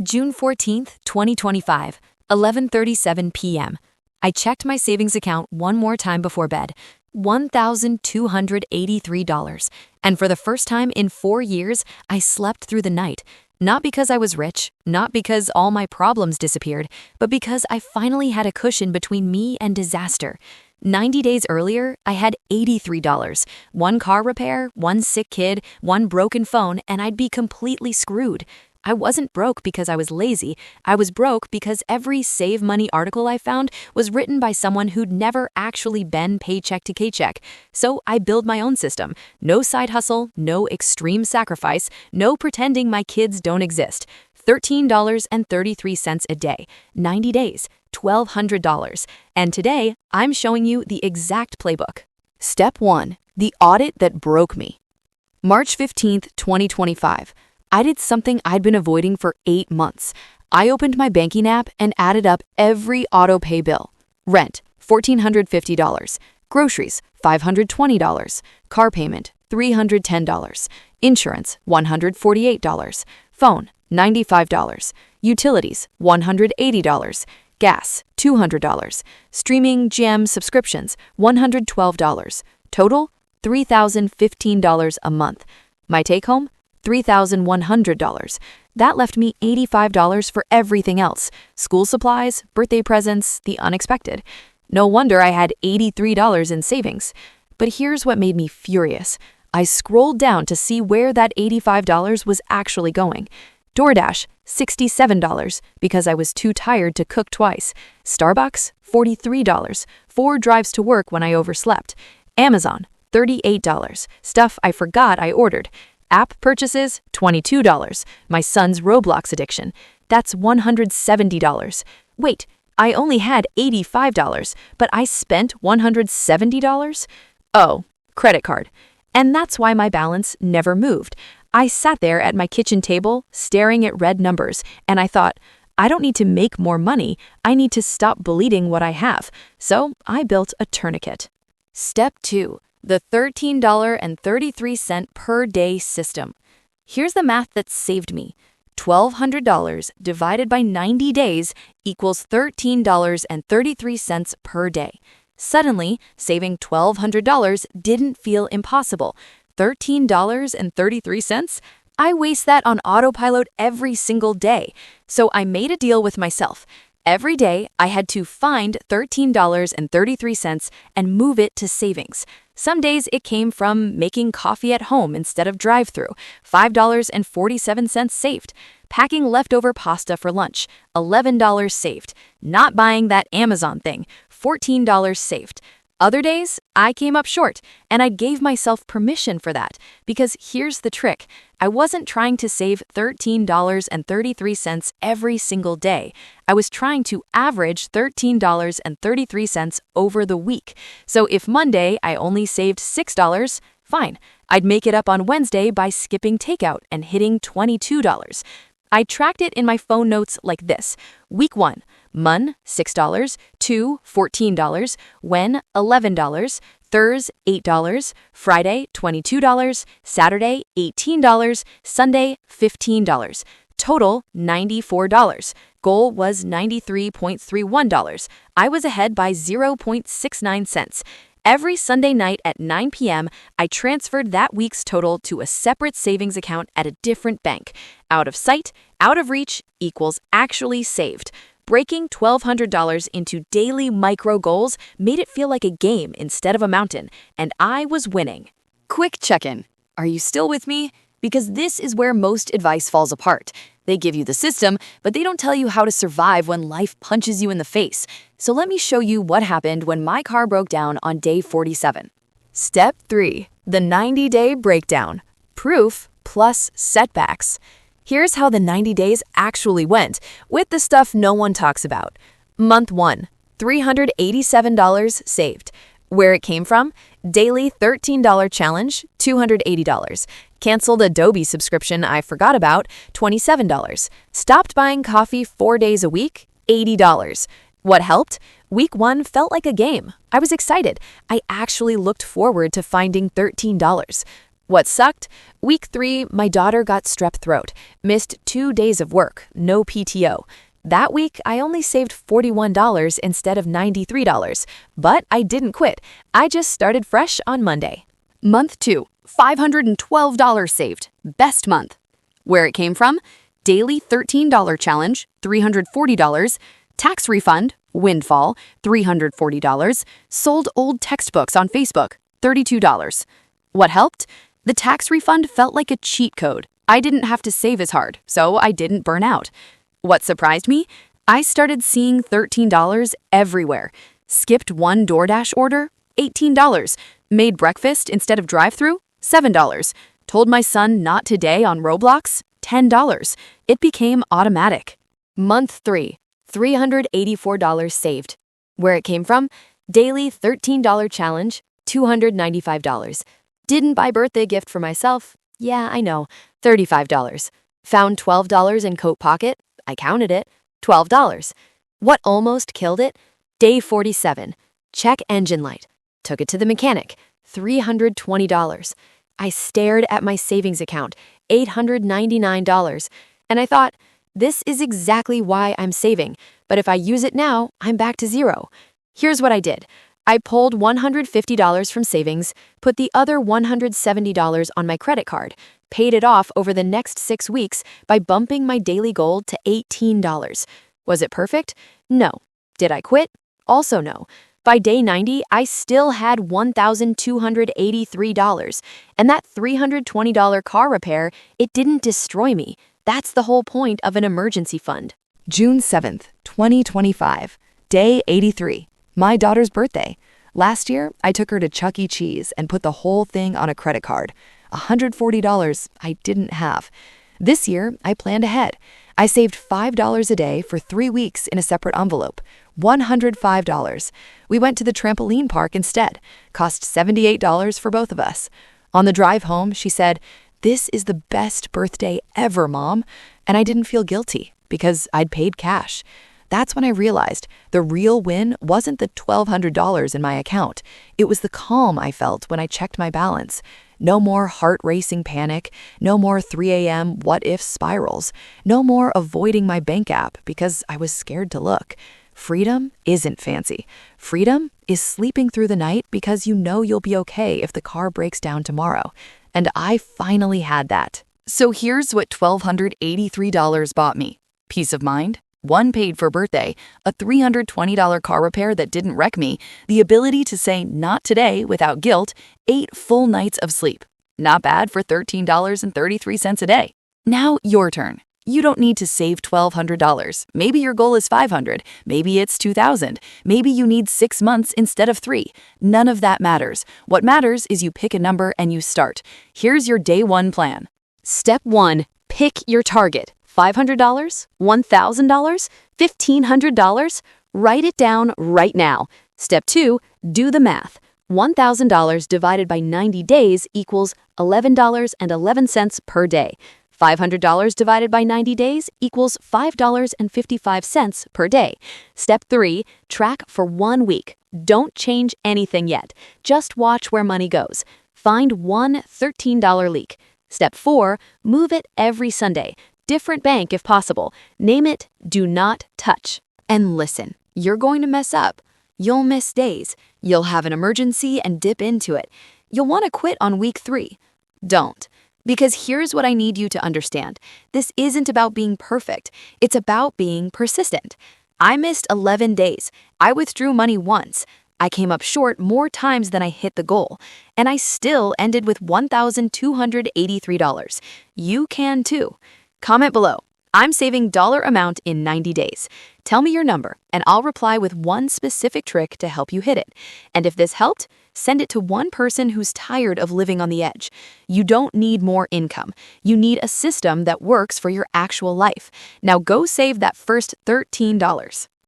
June 14th, 2025, 11:37 p.m. I checked my savings account one more time before bed. $1,283. And for the first time in 4 years, I slept through the night. Not because I was rich, not because all my problems disappeared, but because I finally had a cushion between me and disaster. 90 days earlier, I had $83. One car repair, one sick kid, one broken phone, and I'd be completely screwed. I wasn't broke because I was lazy. I was broke because every save money article I found was written by someone who'd never actually been paycheck to paycheck. So I built my own system. No side hustle, no extreme sacrifice, no pretending my kids don't exist. $13.33 a day, 90 days, $1,200. And today, I'm showing you the exact playbook. Step 1. The audit that broke me. March 15th, 2025. I did something I'd been avoiding for 8 months. I opened my banking app and added up every auto-pay bill. Rent, $1,450. Groceries, $520. Car payment, $310. Insurance, $148. Phone, $95. Utilities, $180. Gas, $200. Streaming gem subscriptions, $112. Total, $3,015 a month. My take-home, $3,100. That left me $85 for everything else. School supplies, birthday presents, the unexpected. No wonder I had $83 in savings. But here's what made me furious. I scrolled down to see where that $85 was actually going. DoorDash, $67 because I was too tired to cook twice. Starbucks, $43, 4 drives to work when I overslept. Amazon, $38, stuff I forgot I ordered. App purchases, $22. My son's Roblox addiction. That's $170. Wait, I only had $85, but I spent $170? Oh, credit card. And that's why my balance never moved. I sat there at my kitchen table, staring at red numbers, and I thought, I don't need to make more money. I need to stop bleeding what I have. So I built a tourniquet. Step 2. The $13.33 per day system. Here's the math that saved me. $1,200 divided by 90 days equals $13.33 per day. Suddenly, saving $1,200 didn't feel impossible. $13.33? I waste that on autopilot every single day. So I made a deal with myself. Every day, I had to find $13.33 and move it to savings. Some days it came from making coffee at home instead of drive-thru, $5.47 saved. Packing leftover pasta for lunch, $11 saved. Not buying that Amazon thing, $14 saved. Other days, I came up short, and I gave myself permission for that, because here's the trick. I wasn't trying to save $13.33 every single day. I was trying to average $13.33 over the week. So if Monday I only saved $6, fine. I'd make it up on Wednesday by skipping takeout and hitting $22. I tracked it in my phone notes like this. Week 1, Mon, $6, 2, $14, Wen, $11, Thurs, $8, Friday, $22, Saturday, $18, Sunday, $15. Total, $94. Goal was $93.31. I was ahead by 0.69 cents. Every Sunday night at 9 p.m., I transferred that week's total to a separate savings account at a different bank. Out of sight, out of reach equals actually saved. Breaking $1,200 into daily micro goals made it feel like a game instead of a mountain, and I was winning. Quick check-in. Are you still with me? Because this is where most advice falls apart. They give you the system, but they don't tell you how to survive when life punches you in the face. So let me show you what happened when my car broke down on day 47. Step 3. The 90-day breakdown. Proof plus setbacks. Here's how the 90 days actually went, with the stuff no one talks about. Month 1. $387 saved. Where it came from? Daily $13 challenge, $280. Canceled Adobe subscription I forgot about, $27. Stopped buying coffee 4 days a week, $80. What helped? Week 1 felt like a game. I was excited. I actually looked forward to finding $13. What sucked? Week 3, my daughter got strep throat, missed 2 days of work, no PTO. That week, I only saved $41 instead of $93. But I didn't quit. I just started fresh on Monday. Month 2, $512 saved. Best month. Where it came from? Daily $13 challenge, $340. Tax refund, windfall, $340. Sold old textbooks on Facebook, $32. What helped? The tax refund felt like a cheat code. I didn't have to save as hard, so I didn't burn out. What surprised me? I started seeing $13 everywhere. Skipped one DoorDash order? $18. Made breakfast instead of drive-thru? $7. Told my son not today on Roblox? $10. It became automatic. Month 3, $384 saved. Where it came from? Daily $13 challenge, $295. Didn't buy birthday gift for myself? Yeah, I know, $35. Found $12 in coat pocket? I counted it, $12. What almost killed it? Day 47, check engine light. Took it to the mechanic, $320. I stared at my savings account, $899, and I thought, this is exactly why I'm saving, but if I use it now, I'm back to zero. Here's what I did. I pulled $150 from savings, put the other $170 on my credit card, paid it off over the next 6 weeks by bumping my daily goal to $18. Was it perfect? No. Did I quit? Also no. By day 90, I still had $1,283, and that $320 car repair, it didn't destroy me. That's the whole point of an emergency fund. June 7th, 2025, day 83, my daughter's birthday. Last year, I took her to Chuck E. Cheese and put the whole thing on a credit card. $140 I didn't have. This year, I planned ahead. I saved $5 a day for 3 weeks in a separate envelope. $105. We went to the trampoline park instead. Cost $78 for both of us. On the drive home, she said, "This is the best birthday ever, Mom." And I didn't feel guilty because I'd paid cash. That's when I realized the real win wasn't the $1,200 in my account. It was the calm I felt when I checked my balance. No more heart-racing panic, no more 3 a.m. what-if spirals, no more avoiding my bank app because I was scared to look. Freedom isn't fancy. Freedom is sleeping through the night because you know you'll be okay if the car breaks down tomorrow. And I finally had that. So here's what $1,283 bought me. Peace of mind, one paid for birthday, a $320 car repair that didn't wreck me, the ability to say not today without guilt, 8 full nights of sleep. Not bad for $13.33 a day. Now your turn. You don't need to save $1,200. Maybe your goal is $500. Maybe it's $2,000. Maybe you need 6 months instead of 3. None of that matters. What matters is you pick a number and you start. Here's your day 1 plan. Step 1. Pick your target. $500? $1,000? $1,500? Write it down right now. Step 2. Do the math. $1,000 divided by 90 days equals $11.11 per day. $500 divided by 90 days equals $5.55 per day. Step 3, track for 1 week. Don't change anything yet. Just watch where money goes. Find one $13 leak. Step 4, move it every Sunday. Different bank if possible. Name it Do Not Touch. And listen, you're going to mess up. You'll miss days. You'll have an emergency and dip into it. You'll want to quit on week 3. Don't. Because here's what I need you to understand. This isn't about being perfect. It's about being persistent. I missed 11 days. I withdrew money once. I came up short more times than I hit the goal. And I still ended with $1,283. You can too. Comment below. I'm saving dollar amount in 90 days. Tell me your number, and I'll reply with one specific trick to help you hit it. And if this helped, send it to one person who's tired of living on the edge. You don't need more income. You need a system that works for your actual life. Now go save that first $13.